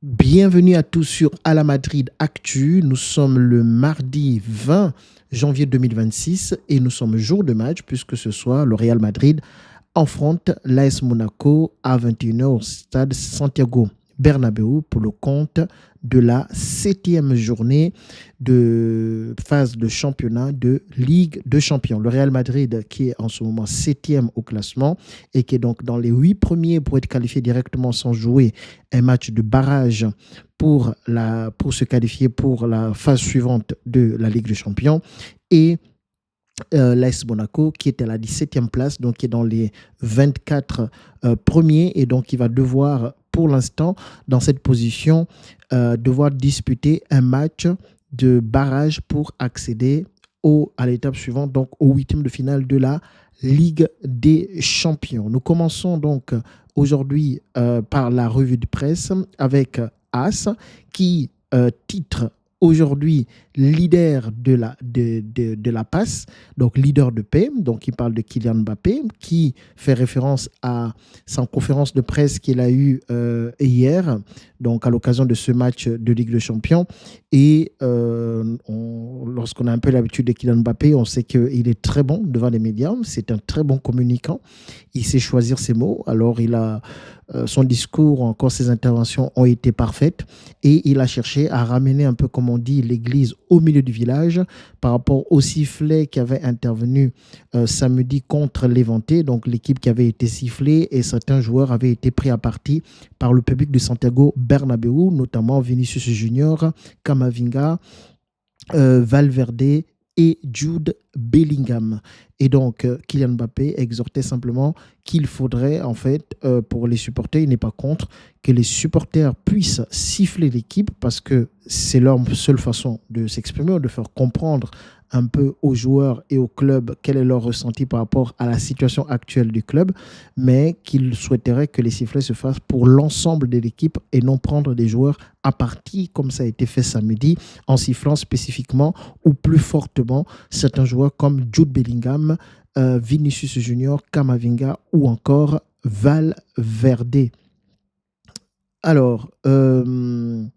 Bienvenue à tous sur À la Madrid Actu. Nous sommes le mardi 20 janvier 2026 et nous sommes jour de match puisque ce soir, le Real Madrid affronte l'AS Monaco à 21h au stade Santiago Bernabéu pour le compte de la septième journée de phase de championnat de Ligue de Champions. Le Real Madrid qui est en ce moment septième au classement et qui est donc dans les 8 premiers pour être qualifié directement sans jouer un match de barrage pour se qualifier pour la phase suivante de la Ligue des Champions. Et l'AS Monaco qui est à la 17e place, donc qui est dans les 24 premiers et donc qui va devoir, pour l'instant, dans cette position, devoir disputer un match de barrage pour accéder à l'étape suivante, donc au huitième de finale de la Ligue des Champions. Nous commençons donc aujourd'hui par la revue de presse avec AS qui titre aujourd'hui leader de la passe, donc leader de paix, donc il parle de Kylian Mbappé, qui fait référence à sa conférence de presse qu'il a eue hier, donc à l'occasion de ce match de Ligue des Champions. Et lorsqu'on a un peu l'habitude de Kylian Mbappé, on sait qu'il est très bon devant les médias, c'est un très bon communicant, il sait choisir ses mots, alors il a son discours, encore ses interventions ont été parfaites et il a cherché à ramener un peu, comme on dit, l'église au milieu du village par rapport au sifflet qui avait intervenu samedi contre l'Éventé, donc l'équipe qui avait été sifflée et certains joueurs avaient été pris à partie par le public de Santiago Bernabéu, notamment Vinicius Junior, Camavinga, Valverde et Jude Bellingham. Et donc, Kylian Mbappé exhortait simplement qu'il faudrait, en fait, pour les supporters, il n'est pas contre, que les supporters puissent siffler l'équipe parce que c'est leur seule façon de s'exprimer, de faire comprendre un peu aux joueurs et au club quel est leur ressenti par rapport à la situation actuelle du club, mais qu'ils souhaiteraient que les sifflets se fassent pour l'ensemble de l'équipe et non prendre des joueurs à partie, comme ça a été fait samedi, en sifflant spécifiquement ou plus fortement certains joueurs comme Jude Bellingham, Vinicius Junior, Camavinga ou encore Valverde. Alors, comme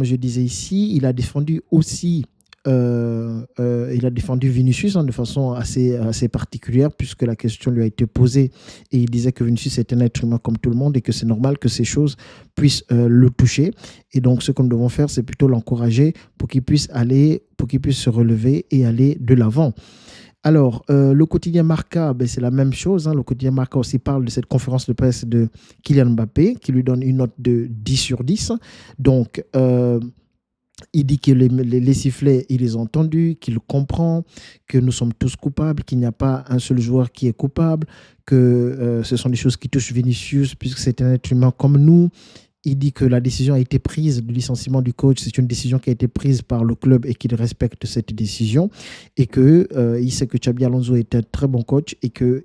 je disais ici, il a défendu aussi il a défendu Vinicius de façon assez particulière puisque la question lui a été posée et il disait que Vinicius est un être humain comme tout le monde et que c'est normal que ces choses puissent le toucher. Et donc, ce que nous devons faire, c'est plutôt l'encourager pour qu'il puisse se relever et aller de l'avant. Alors, le quotidien Marca, c'est la même chose. Le quotidien Marca aussi parle de cette conférence de presse de Kylian Mbappé qui lui donne une note de 10 sur 10. Donc, il dit que les sifflets, il les a entendus, qu'il comprend, que nous sommes tous coupables, qu'il n'y a pas un seul joueur qui est coupable, que ce sont des choses qui touchent Vinicius puisque c'est un être humain comme nous. Il dit que la décision a été prise du licenciement du coach, c'est une décision qui a été prise par le club et qu'il respecte cette décision et qu'il sait que Xabi Alonso est un très bon coach et qu'il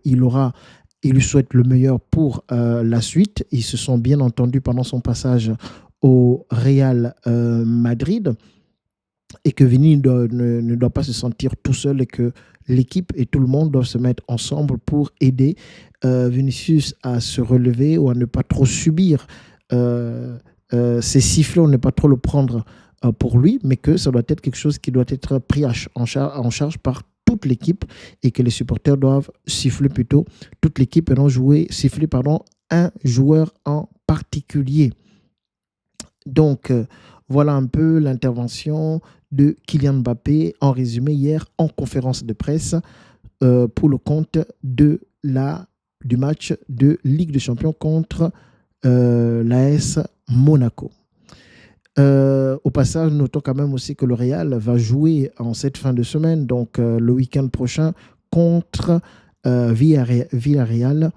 lui souhaite le meilleur pour la suite. Ils se sont bien entendus pendant son passage au Real Madrid et que Vini ne doit pas se sentir tout seul et que l'équipe et tout le monde doivent se mettre ensemble pour aider Vinicius à se relever ou à ne pas trop subir ces sifflets, ne pas trop le prendre pour lui, mais que ça doit être quelque chose qui doit être pris en charge par toute l'équipe et que les supporters doivent siffler plutôt toute l'équipe et non siffler un joueur en particulier. Donc, voilà un peu l'intervention de Kylian Mbappé en résumé hier en conférence de presse pour le compte du match de Ligue des Champions contre l'AS Monaco. Au passage, notons quand même aussi que le Real va jouer en cette fin de semaine, donc le week-end prochain, contre Villarreal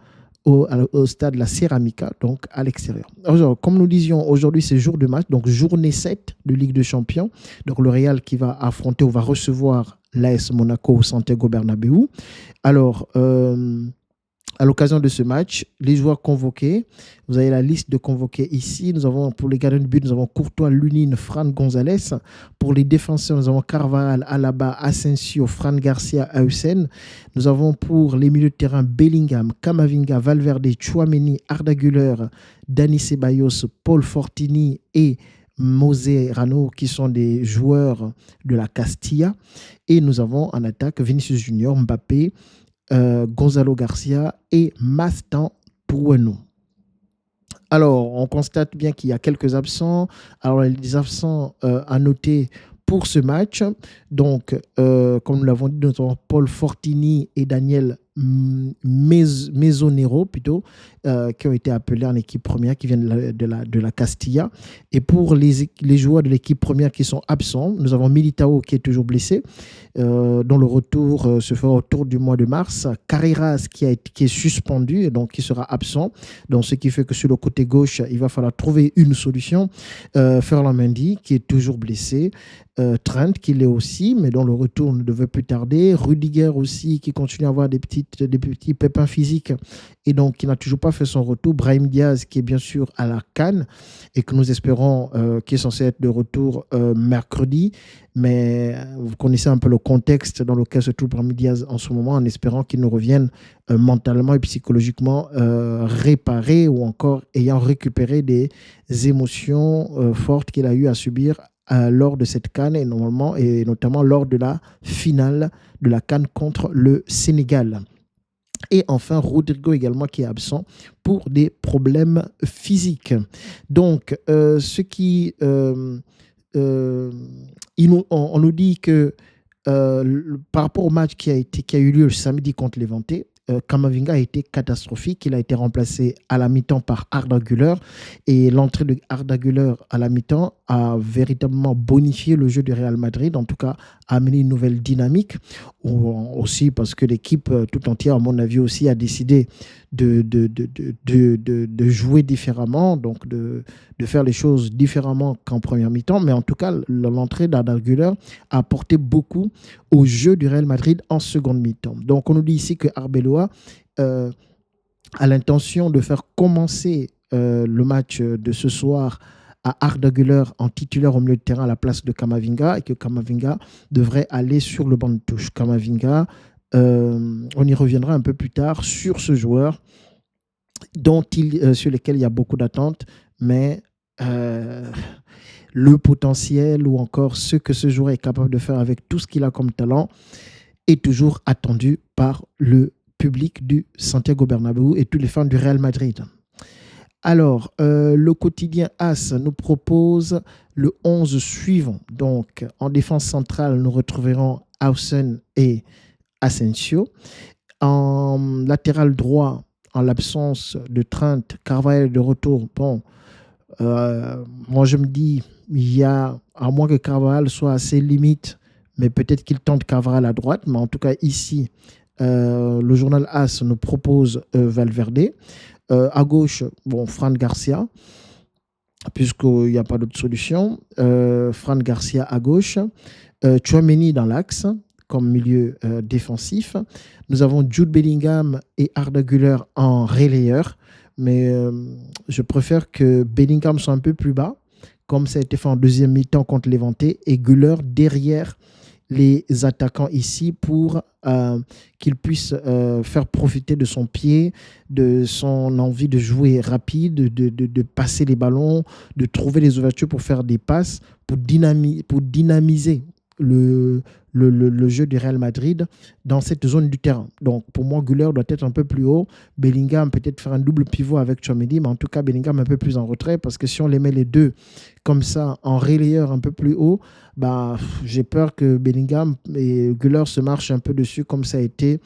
au stade La Ceramica, donc à l'extérieur. Alors, comme nous disions, aujourd'hui c'est jour de match, donc journée 7 de Ligue des Champions. Donc le Real qui va affronter ou va recevoir l'AS Monaco au Santiago Bernabéu. Alors, À l'occasion de ce match, les joueurs convoqués, vous avez la liste de convoqués ici. Nous avons pour les gardiens de but, nous avons Courtois, Lunin, Fran Gonzalez. Pour les défenseurs, nous avons Carvajal, Alaba, Asensio, Fran Garcia, Heusen. Nous avons pour les milieux de terrain Bellingham, Camavinga, Valverde, Tchouameni, Arda Güler, Dani Ceballos, Paul Fortini et Mosé-Rano qui sont des joueurs de la Castilla. Et nous avons en attaque Vinicius Junior, Mbappé, Gonzalo Garcia et Mastan Poueno. Alors, on constate bien qu'il y a quelques absents. Alors, les absents à noter pour ce match. Donc, comme nous l'avons dit, nous avons Paul Fortini et Daniel Mesonero, plutôt, qui ont été appelés en équipe première, qui viennent de la Castilla. Et pour les joueurs de l'équipe première qui sont absents, nous avons Militao qui est toujours blessé, dont le retour se fera autour du mois de mars. Carreras qui est suspendu et donc qui sera absent. Donc, ce qui fait que sur le côté gauche, il va falloir trouver une solution. Ferland Mendy qui est toujours blessé. Trent qui l'est aussi, mais dont le retour ne devait plus tarder. Rudiger aussi qui continue à avoir des petits pépins physiques et donc qui n'a toujours pas fait son retour. Brahim Diaz qui est bien sûr à la CAN et que nous espérons qui est censé être de retour mercredi. Mais vous connaissez un peu le contexte dans lequel se trouve Brahim Diaz en ce moment, en espérant qu'il nous revienne mentalement et psychologiquement réparé ou encore ayant récupéré des émotions fortes qu'il a eu à subir lors de cette CAN et notamment lors de la finale de la CAN contre le Sénégal. Et enfin, Rodrigo également qui est absent pour des problèmes physiques. Donc, on nous dit que par rapport au match qui a eu lieu le samedi contre Levante, Camavinga a été catastrophique. Il a été remplacé à la mi-temps par Arda Güler et l'entrée de Arda Güler à la mi-temps a véritablement bonifié le jeu du Real Madrid, en tout cas a amené une nouvelle dynamique, aussi parce que l'équipe tout entière, à mon avis aussi, a décidé de jouer différemment, donc de faire les choses différemment qu'en première mi-temps, mais en tout cas l'entrée d'Arda Güler a apporté beaucoup au jeu du Real Madrid en seconde mi-temps. Donc on nous dit ici que Arbeloa a l'intention de faire commencer le match de ce soir à Arda Güler en titulaire au milieu de terrain à la place de Camavinga et que Camavinga devrait aller sur le banc de touche. Camavinga, on y reviendra un peu plus tard sur ce joueur sur lequel il y a beaucoup d'attentes, mais le potentiel ou encore ce que ce joueur est capable de faire avec tout ce qu'il a comme talent est toujours attendu par le public du Santiago Bernabéu et tous les fans du Real Madrid. Alors, le quotidien AS nous propose le 11 suivant. Donc, en défense centrale, nous retrouverons Heusen et Asensio. En latéral droit, en l'absence de Trent, Carvajal de retour. Bon, moi je me dis, à moins que Carvajal soit à ses limites, mais peut-être qu'il tente Carvajal à droite. Mais en tout cas, ici, le journal AS nous propose Valverde. À gauche, Fran Garcia, puisqu'il n'y a pas d'autre solution. Fran Garcia à gauche. Tchouameni dans l'axe, comme milieu défensif. Nous avons Jude Bellingham et Arda Güler en relayeur. Mais je préfère que Bellingham soit un peu plus bas, comme ça a été fait en deuxième mi-temps contre Levante, et Güler derrière les attaquants ici pour qu'il puisse faire profiter de son pied, de son envie de jouer rapide, de passer les ballons, de trouver les ouvertures pour faire des passes, pour dynamiser le jeu du Real Madrid dans cette zone du terrain. Donc pour moi, Güler doit être un peu plus haut, Bellingham peut-être faire un double pivot avec Tchouameni, mais en tout cas Bellingham un peu plus en retrait, parce que si on les met les deux comme ça en relayeur un peu plus haut, j'ai peur que Bellingham et Güler se marchent un peu dessus comme ça a été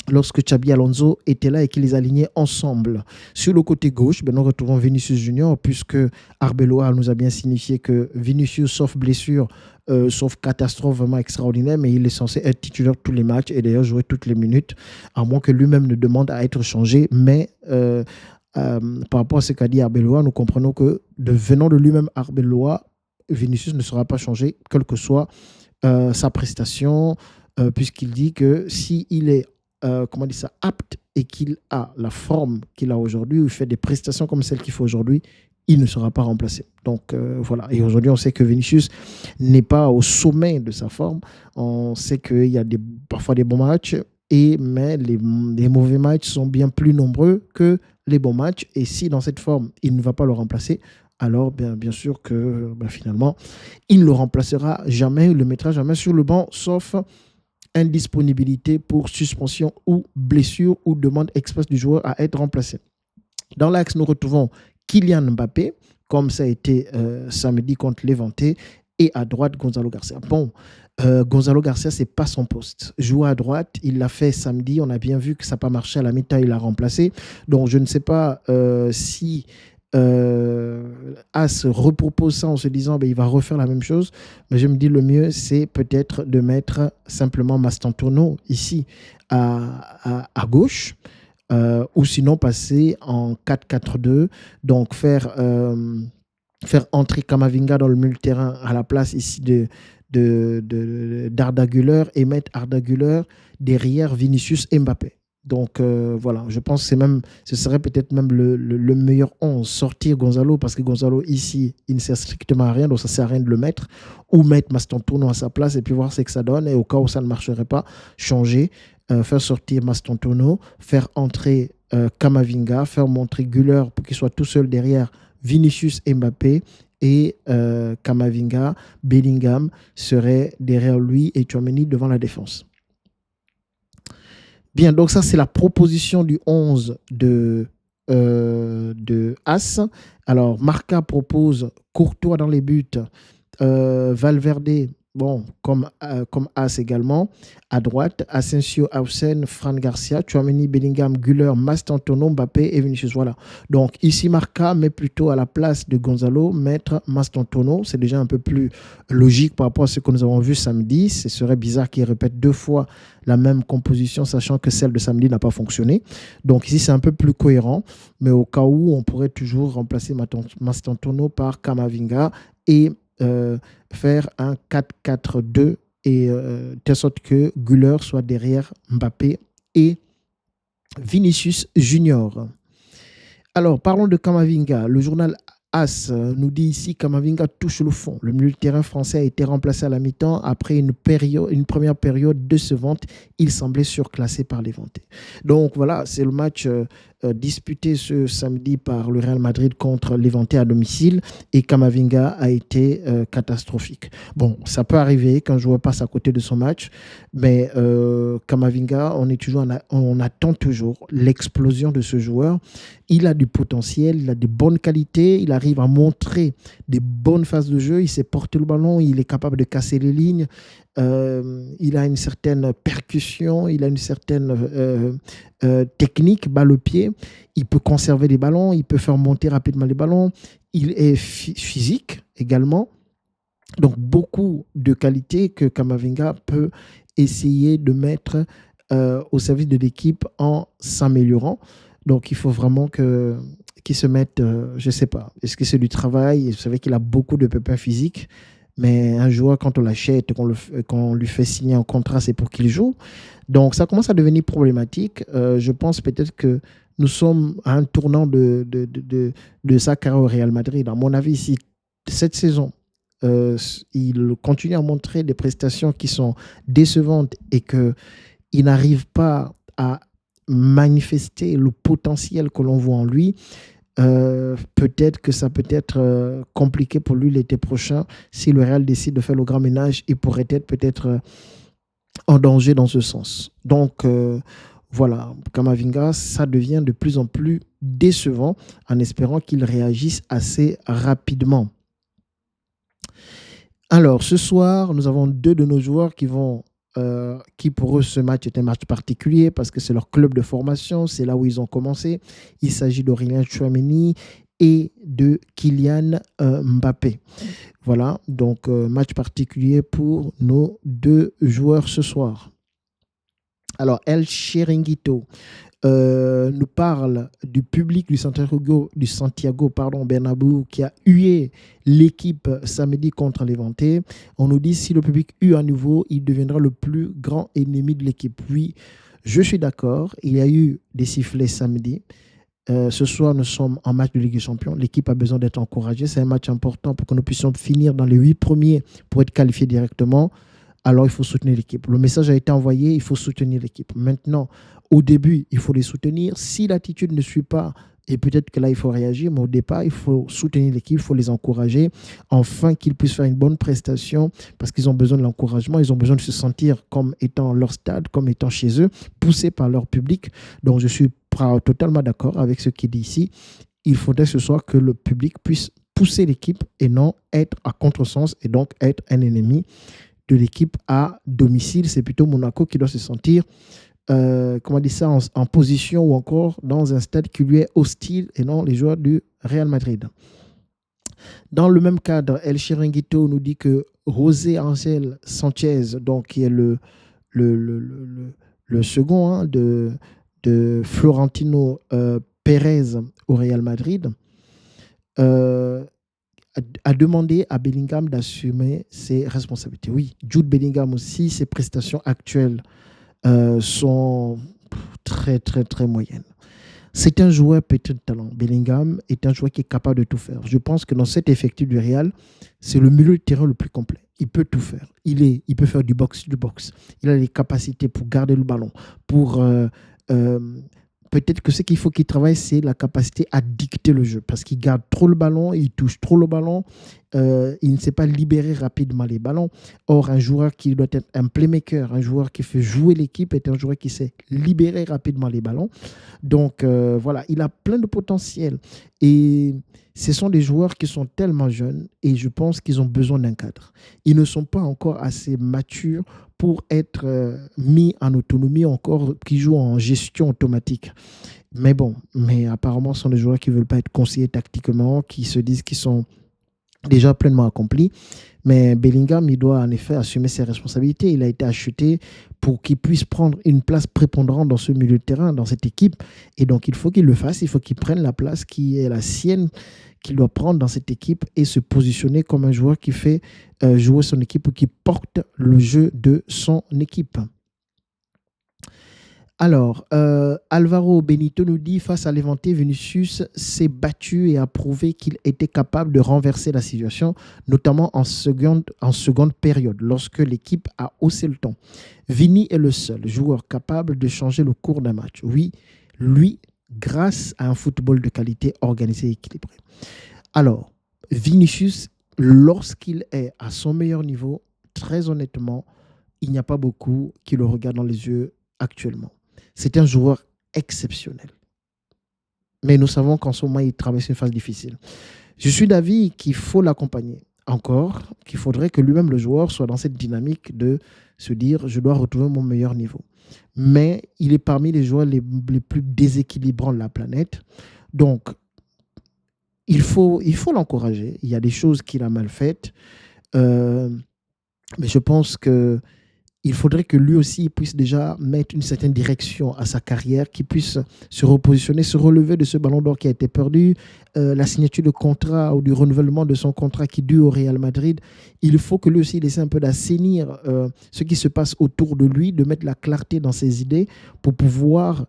lorsque Xabi Alonso était là et qu'il les alignait ensemble. Sur le côté gauche, nous retrouvons Vinicius Junior, puisque Arbeloa nous a bien signifié que Vinicius, sauf blessure, sauf catastrophe vraiment extraordinaire, mais il est censé être titulaire tous les matchs et d'ailleurs jouer toutes les minutes, à moins que lui-même ne demande à être changé. Mais par rapport à ce qu'a dit Arbeloa, nous comprenons que venant de lui-même Arbeloa, Vinicius ne sera pas changé, quelle que soit sa prestation, puisqu'il dit que s'il est comment dire ça, apte et qu'il a la forme qu'il a aujourd'hui, ou il fait des prestations comme celles qu'il fait aujourd'hui, il ne sera pas remplacé. Donc voilà. Et aujourd'hui, on sait que Vinicius n'est pas au sommet de sa forme. On sait qu'il y a parfois des bons matchs, mais les mauvais matchs sont bien plus nombreux que les bons matchs. Et si dans cette forme, il ne va pas le remplacer, alors bien sûr que finalement, il ne le remplacera jamais, il ne le mettra jamais sur le banc, sauf indisponibilité pour suspension ou blessure ou demande express du joueur à être remplacé. Dans l'axe, nous retrouvons Kylian Mbappé, comme ça a été samedi contre Levante, et à droite, Gonzalo Garcia. Bon, Gonzalo Garcia, ce n'est pas son poste. Jouer à droite, il l'a fait samedi, on a bien vu que ça n'a pas marché à la mi-temps, il l'a remplacé. Donc, je ne sais pas si As repropose ça en se disant il va refaire la même chose, mais je me dis le mieux, c'est peut-être de mettre simplement Mastantuono ici à gauche. Ou sinon passer en 4-4-2, donc faire entrer Camavinga dans le milieu de terrain à la place ici d'Arda Güler et mettre Arda Güler derrière Vinicius et Mbappé. Donc voilà, je pense que ce serait peut-être même le meilleur 11, sortir Gonzalo, parce que Gonzalo ici, il ne sert strictement à rien, donc ça ne sert à rien de le mettre, ou mettre Mastantuono à sa place et puis voir ce que ça donne, et au cas où ça ne marcherait pas, changer. Faire sortir Mastantuono, faire entrer Camavinga, faire montrer Güler pour qu'il soit tout seul derrière Vinicius et Mbappé, et Camavinga, Bellingham serait derrière lui et Tchouaméni devant la défense. Bien, donc ça c'est la proposition du 11 de As. Alors Marca propose Courtois dans les buts, Valverde, bon, comme As également. À droite, Asensio, Hausen, Fran Garcia, Tchouaméni, Bellingham, Güler, Mastantuono, Mbappé et Vinicius. Voilà. Donc ici, Marca met plutôt à la place de Gonzalo, mettre Mastantuono. C'est déjà un peu plus logique par rapport à ce que nous avons vu samedi. Ce serait bizarre qu'il répète 2 fois la même composition, sachant que celle de samedi n'a pas fonctionné. Donc ici, c'est un peu plus cohérent. Mais au cas où, on pourrait toujours remplacer Mastantuono par Camavinga et faire un 4-4-2 et de telle sorte que Güler soit derrière Mbappé et Vinicius Junior. Alors, parlons de Camavinga. Le journal As nous dit ici que Camavinga touche le fond. Le milieu de terrain français a été remplacé à la mi-temps après une première période décevante. Il semblait surclassé par Levante. Donc voilà, c'est le match disputé ce samedi par le Real Madrid contre Levante à domicile, et Camavinga a été catastrophique. Bon, ça peut arriver qu'un joueur passe à côté de son match, mais Camavinga, on attend toujours l'explosion de ce joueur. Il a du potentiel, il a des bonnes qualités, il arrive à montrer des bonnes phases de jeu, il sait porter le ballon, il est capable de casser les lignes, il a une certaine percussion, il a une certaine technique, balle au pied, il peut conserver les ballons, il peut faire monter rapidement les ballons, il est physique également. Donc beaucoup de qualités que Camavinga peut essayer de mettre au service de l'équipe en s'améliorant. Donc il faut vraiment qu'il se mette, je ne sais pas, est-ce que c'est du travail? Vous savez qu'il a beaucoup de pépins physiques, mais un joueur, quand on l'achète, qu'on lui fait signer un contrat, c'est pour qu'il joue. Donc ça commence à devenir problématique. Je pense peut-être que nous sommes à un tournant de sa carrière au Real Madrid. À mon avis, si cette saison, il continue à montrer des prestations qui sont décevantes et qu'il n'arrive pas à manifester le potentiel que l'on voit en lui, peut-être que ça peut être compliqué pour lui l'été prochain. Si le Real décide de faire le grand ménage, il pourrait être peut-être en danger dans ce sens. Donc voilà, Camavinga, ça devient de plus en plus décevant, en espérant qu'il réagisse assez rapidement. Alors, ce soir, nous avons 2 de nos joueurs qui pour eux, ce match est un match particulier parce que c'est leur club de formation, c'est là où ils ont commencé. Il s'agit d'Aurélien Tchouaméni et de Kylian Mbappé. Voilà, donc match particulier pour nos 2 joueurs ce soir. Alors, El Chiringuito nous parle du public du Santiago Bernabéu qui a hué l'équipe samedi contre Levante. On nous dit si le public hue à nouveau, il deviendra le plus grand ennemi de l'équipe. Oui, Je suis d'accord, il y a eu des sifflets samedi. Ce soir, nous sommes en match de Ligue des Champions. L'équipe a besoin d'être encouragée. C'est un match important pour que nous puissions finir dans les 8 premiers pour être qualifiés directement. Alors, il faut soutenir l'équipe. Le message a été envoyé, il faut soutenir l'équipe. Maintenant, au début, il faut les soutenir. Si l'attitude ne suit pas, et peut-être que là, il faut réagir, mais au départ, il faut soutenir l'équipe, il faut les encourager, afin qu'ils puissent faire une bonne prestation, parce qu'ils ont besoin de l'encouragement, ils ont besoin de se sentir comme étant leur stade, comme étant chez eux, poussés par leur public. Donc, je suis totalement d'accord avec ce qu'il dit ici. Il faudrait ce soir que le public puisse pousser l'équipe et non être à contresens et donc être un ennemi de l'équipe à domicile. C'est plutôt Monaco qui doit se sentir, comment dire ça, en position ou encore dans un stade qui lui est hostile et non les joueurs du Real Madrid. Dans le même cadre, El Chiringuito nous dit que José Ángel Sánchez, donc, qui est le second de Florentino Pérez au Real Madrid, a demandé à Bellingham d'assumer ses responsabilités. Oui, Jude Bellingham aussi, ses prestations actuelles sont très, très, très moyennes. C'est un joueur peut-être de talent. Bellingham est un joueur qui est capable de tout faire. Je pense que dans cet effectif du Real, c'est le milieu de terrain le plus complet. Il peut tout faire. Il peut faire du box. Il a les capacités pour garder le ballon, pour peut-être que ce qu'il faut qu'il travaille, c'est la capacité à dicter le jeu. Parce qu'il garde trop le ballon, il touche trop le ballon, il ne sait pas libérer rapidement les ballons. Or, un joueur qui doit être un playmaker, un joueur qui fait jouer l'équipe, est un joueur qui sait libérer rapidement les ballons. Donc, voilà, il a plein de potentiel. Et ce sont des joueurs qui sont tellement jeunes et je pense qu'ils ont besoin d'un cadre. Ils ne sont pas encore assez matures pour être mis en autonomie, encore qui jouent en gestion automatique. Mais bon, mais apparemment, ce sont des joueurs qui ne veulent pas être conseillés tactiquement, qui se disent qu'ils sont déjà pleinement accomplis. Mais Bellingham, il doit en effet assumer ses responsabilités. Il a été acheté pour qu'il puisse prendre une place prépondérante dans ce milieu de terrain, dans cette équipe. Et donc, il faut qu'il le fasse. Il faut qu'il prenne la place qui est la sienne, qu'il doit prendre dans cette équipe et se positionner comme un joueur qui fait jouer son équipe ou qui porte le jeu de son équipe. Alors, Alvaro Benito nous dit, face à Levante, Vinicius s'est battu et a prouvé qu'il était capable de renverser la situation, notamment en seconde période, lorsque l'équipe a haussé le ton. Vini est le seul joueur capable de changer le cours d'un match. Oui, lui, grâce à un football de qualité organisé et équilibré. Alors, Vinicius, lorsqu'il est à son meilleur niveau, très honnêtement, il n'y a pas beaucoup qui le regardent dans les yeux actuellement. C'est un joueur exceptionnel. Mais nous savons qu'en ce moment, il traverse une phase difficile. Je suis d'avis qu'il faut l'accompagner. Encore, qu'il faudrait que lui-même, le joueur, soit dans cette dynamique de se dire « je dois retrouver mon meilleur niveau ». Mais il est parmi les joueurs les plus déséquilibrants de la planète. Donc, il faut l'encourager. Il y a des choses qu'il a mal faites. Mais je pense que il faudrait que lui aussi puisse déjà mettre une certaine direction à sa carrière, qu'il puisse se repositionner, se relever de ce ballon d'or qui a été perdu, la signature de contrat ou du renouvellement de son contrat qui dure au Real Madrid. Il faut que lui aussi essaie un peu d'assainir ce qui se passe autour de lui, de mettre la clarté dans ses idées pour pouvoir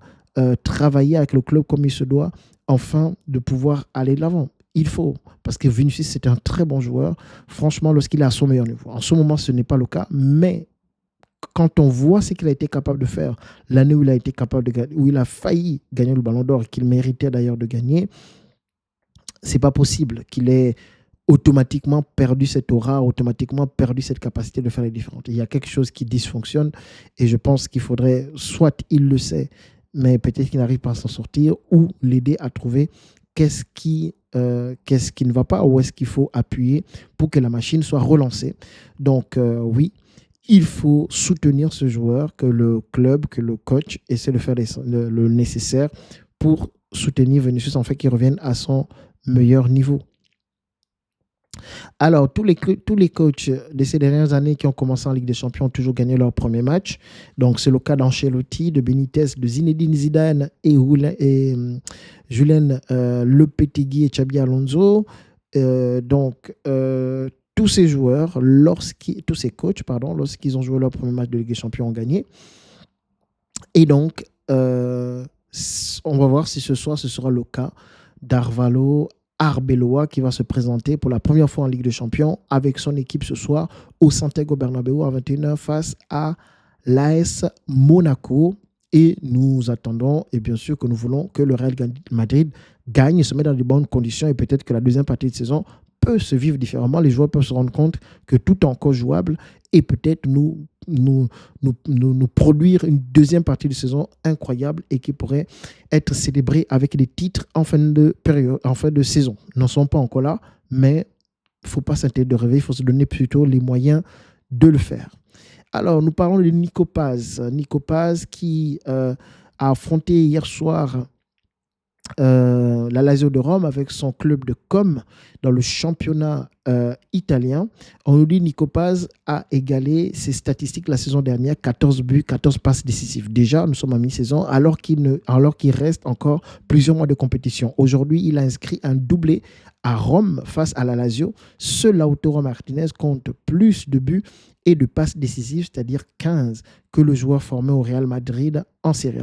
travailler avec le club comme il se doit, afin de pouvoir aller de l'avant. Il faut, parce que Vinicius, c'est un très bon joueur, franchement, lorsqu'il est à son meilleur niveau. En ce moment, ce n'est pas le cas, mais quand on voit ce qu'il a été capable de faire, l'année où il a été capable de gagner, où il a failli gagner le ballon d'or, qu'il méritait d'ailleurs de gagner, c'est pas possible qu'il ait automatiquement perdu cette aura, automatiquement perdu cette capacité de faire les différences. Il y a quelque chose qui dysfonctionne et je pense qu'il faudrait, soit il le sait, mais peut-être qu'il n'arrive pas à s'en sortir, ou l'aider à trouver qu'est-ce qui ne va pas, ou est-ce qu'il faut appuyer pour que la machine soit relancée. Donc oui, il faut soutenir ce joueur, que le club, que le coach essaie de faire le nécessaire pour soutenir Vinicius, en fait, qu'il revienne à son meilleur niveau. Alors, tous les coachs de ces dernières années qui ont commencé en Ligue des Champions ont toujours gagné leur premier match. Donc, c'est le cas d'Ancelotti, de Benitez, de Zinedine Zidane et Julien Lopetegui et Xabi Alonso. Tous ces joueurs, tous ces coachs, lorsqu'ils ont joué leur premier match de Ligue des Champions, ont gagné. Et donc, on va voir si ce soir, ce sera le cas d'Arvalo Arbeloa qui va se présenter pour la première fois en Ligue des Champions avec son équipe ce soir au Santiago Bernabéu à 21h face à l'AS Monaco. Et nous attendons, et bien sûr que nous voulons que le Real Madrid gagne, se mette dans de bonnes conditions et peut-être que la deuxième partie de saison peut se vivre différemment. Les joueurs peuvent se rendre compte que tout est encore jouable et peut-être nous produire une deuxième partie de saison incroyable et qui pourrait être célébrée avec des titres en fin de période, en fin de saison. Ils n'en sont pas encore là, mais il ne faut pas s'intéresser de rêver, il faut se donner plutôt les moyens de le faire. Alors, nous parlons de Nico Paz. Nico Paz qui a affronté hier soir la Lazio de Rome avec son club de com dans le championnat italien. On nous dit Nico Paz a égalé ses statistiques la saison dernière, 14 buts, 14 passes décisives. Déjà, nous sommes à mi-saison, alors qu'il reste encore plusieurs mois de compétition. Aujourd'hui, il a inscrit un doublé à Rome face à la Lazio. Seul Lautaro Martinez compte plus de buts et de passes décisives, c'est-à-dire 15, que le joueur formé au Real Madrid en Serie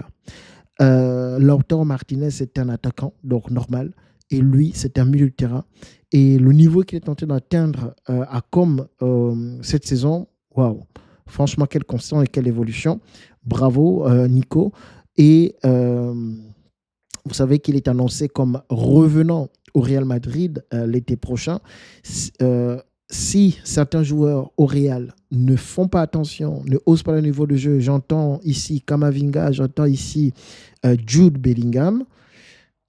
A. Lautaro Martinez, c'est un attaquant, donc normal. Et lui, c'est un milieu de terrain. Et le niveau qu'il est en train d'atteindre à Com cette saison, waouh! Franchement, quel constant et quelle évolution. Bravo, Nico. Et vous savez qu'il est annoncé comme revenant au Real Madrid l'été prochain. Si certains joueurs au Real ne font pas attention, ne osent pas le niveau de jeu, j'entends ici Kamavinga, j'entends ici Jude Bellingham.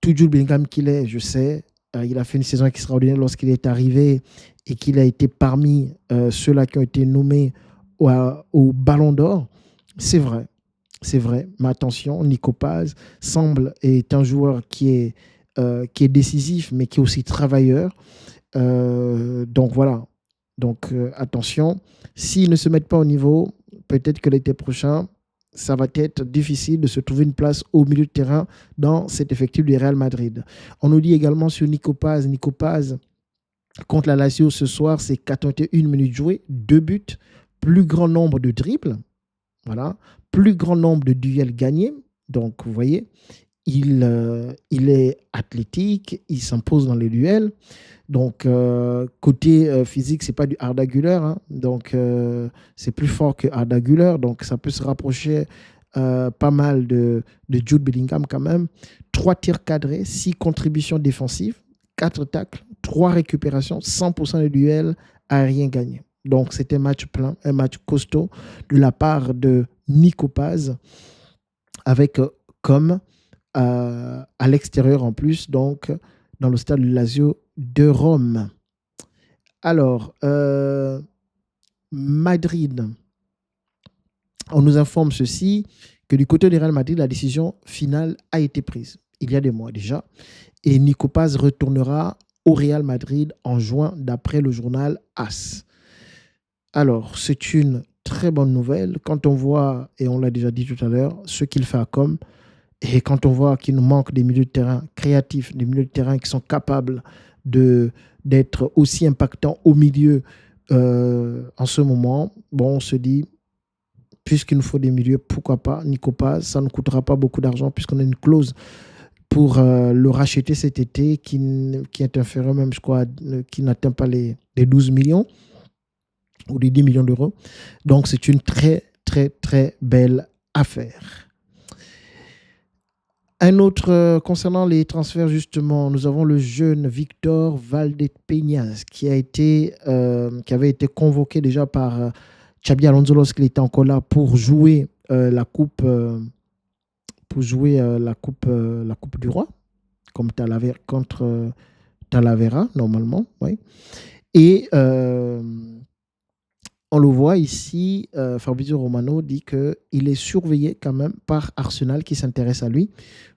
Tout Jude Bellingham qu'il est, je sais, il a fait une saison extraordinaire lorsqu'il est arrivé et qu'il a été parmi ceux-là qui ont été nommés au Ballon d'Or. C'est vrai, mais attention, Nico Paz semble être un joueur qui est décisif, mais qui est aussi travailleur. Donc voilà. Donc attention, s'ils ne se mettent pas au niveau, peut-être que l'été prochain, ça va être difficile de se trouver une place au milieu de terrain dans cet effectif du Real Madrid. On nous dit également sur Nico Paz contre la Lazio ce soir, c'est 81 minutes jouées, 2 buts, plus grand nombre de dribbles, voilà, plus grand nombre de duels gagnés. Donc vous voyez, il est athlétique, il s'impose dans les duels. Donc, côté physique, ce n'est pas du Arda Güler. Hein. Donc, c'est plus fort que Arda Güler. Donc, ça peut se rapprocher pas mal de Jude Bellingham quand même. 3 tirs cadrés, 6 contributions défensives, 4 tacles, 3 récupérations, 100% des duels aériens gagnés. Donc, c'était un match plein, un match costaud de la part de Nico Paz avec comme à l'extérieur en plus, donc dans le stade de Lazio de Rome. Alors, Madrid, on nous informe ceci, que du côté du Real Madrid, la décision finale a été prise il y a des mois déjà, et Nico Paz retournera au Real Madrid en juin, d'après le journal AS. Alors, c'est une très bonne nouvelle quand on voit, et on l'a déjà dit tout à l'heure, ce qu'il fait à Com. Et quand on voit qu'il nous manque des milieux de terrain créatifs, des milieux de terrain qui sont capables d'être aussi impactants au milieu en ce moment, bon, on se dit, puisqu'il nous faut des milieux, pourquoi pas, Nico Paz, ça ne coûtera pas beaucoup d'argent puisqu'on a une clause pour le racheter cet été qui est inférieur même, je crois, qui n'atteint pas les 12 millions ou les 10 millions d'euros. Donc, c'est une très, très, très belle affaire. Un autre, concernant les transferts, justement, nous avons le jeune Victor Valdepeñas qui avait été convoqué déjà par Xabi Alonso lorsqu'il était encore là pour jouer la coupe du Roi contre Talavera, normalement. Oui. Et on le voit ici, Fabrizio Romano dit qu'il est surveillé quand même par Arsenal qui s'intéresse à lui.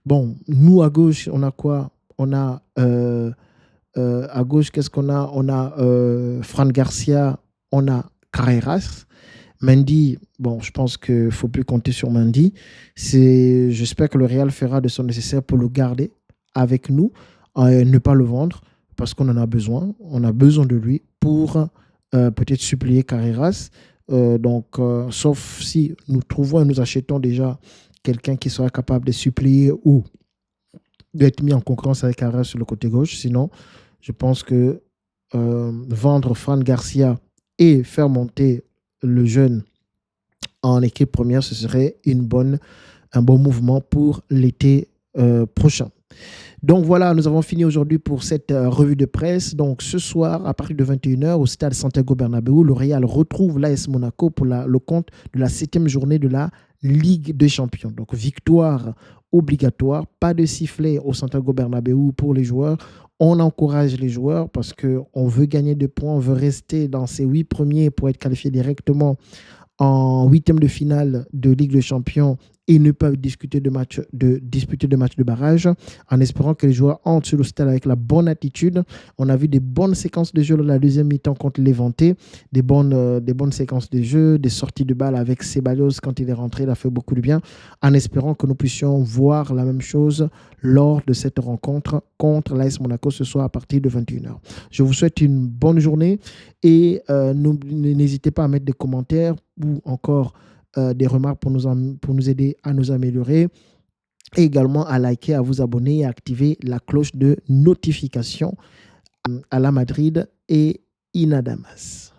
Bon, nous à gauche, on a quoi? On a à gauche, qu'est-ce qu'on a? On a Fran Garcia, on a Carreras. Mendy, bon, je pense qu'il ne faut plus compter sur Mendy. J'espère que le Real fera de son nécessaire pour le garder avec nous, ne pas le vendre, parce qu'on en a besoin. On a besoin de lui pour peut-être suppléer Carreras. Sauf si nous trouvons et nous achetons déjà quelqu'un qui sera capable de suppléer ou d'être mis en concurrence avec Arras sur le côté gauche. Sinon, je pense que vendre Fran Garcia et faire monter le jeune en équipe première, ce serait un bon mouvement pour l'été prochain. Donc voilà, nous avons fini aujourd'hui pour cette revue de presse. Donc ce soir, à partir de 21h, au stade Santiago Bernabéu, le Real retrouve l'AS Monaco pour le compte de la 7e journée de la Ligue des Champions. Donc victoire obligatoire, pas de sifflet au Santiago Bernabéu pour les joueurs. On encourage les joueurs parce qu'on veut gagner des points, on veut rester dans ces 8 premiers pour être qualifié directement en 8e de finale de Ligue des Champions et ne peuvent disputer de match de barrage, en espérant que les joueurs entrent sur le stade avec la bonne attitude. On a vu des bonnes séquences de jeu dans la deuxième mi-temps contre l'Éventé, des bonnes séquences de jeu, des sorties de balles avec Ceballos quand il est rentré, il a fait beaucoup de bien, en espérant que nous puissions voir la même chose lors de cette rencontre contre l'AS Monaco ce soir à partir de 21h. Je vous souhaite une bonne journée et n'hésitez pas à mettre des commentaires ou encore des remarques pour nous aider à nous améliorer, et également à liker, à vous abonner et à activer la cloche de notification. À la Madrid et Inadamas.